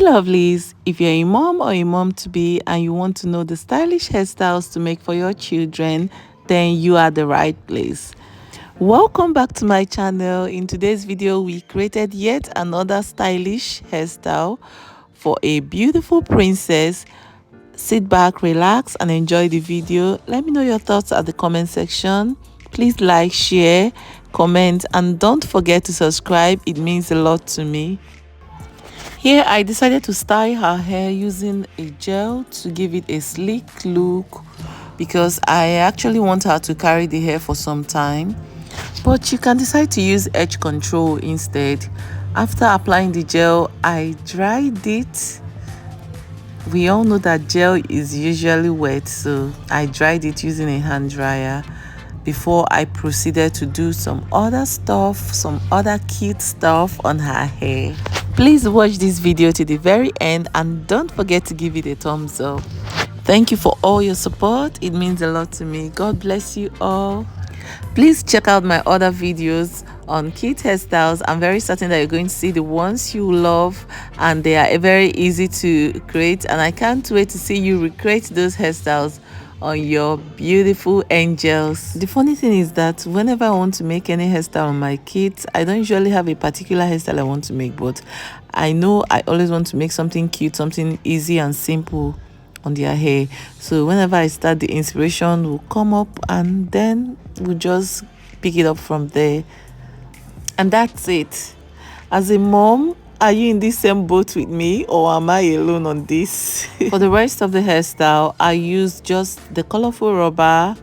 Hey lovelies, if you're a mom or a mom to be and you want to know the stylish hairstyles to make for your children, then you are the right place. Welcome back to my channel. In today's video, we created yet another stylish hairstyle for a beautiful princess. Sit back, relax and enjoy the video. Let me know your thoughts at the comment section. Please like, share, comment and don't forget to subscribe. It means a lot to me. Here I decided to style her hair using a gel to give it a sleek look because I actually want her to carry the hair for some time. But you can decide to use edge control instead. After applying the gel, I dried it. We all know that gel is usually wet, so I dried it using a hand dryer before I proceeded to do some other stuff, some other cute stuff on her hair. Please watch this video to the very end and don't forget to give it a thumbs up. Thank you for all your support. It means a lot to me. God bless you all. Please check out my other videos on cute hairstyles. I'm very certain that you're going to see the ones you love and they are very easy to create, and I can't wait to see you recreate those hairstyles on your beautiful angels. The funny thing is that whenever I want to make any hairstyle on my kids, I don't usually have a particular hairstyle I want to make, but I know I always want to make something cute, something easy and simple on their hair. So whenever I start, the inspiration will come up and then we'll just pick it up from there. And that's it. As a mom, are you in this same boat with me or am I alone on this? For the rest of the hairstyle, I used just the colorful rubber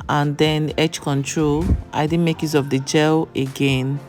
and then edge control. I didn't make use of the gel again.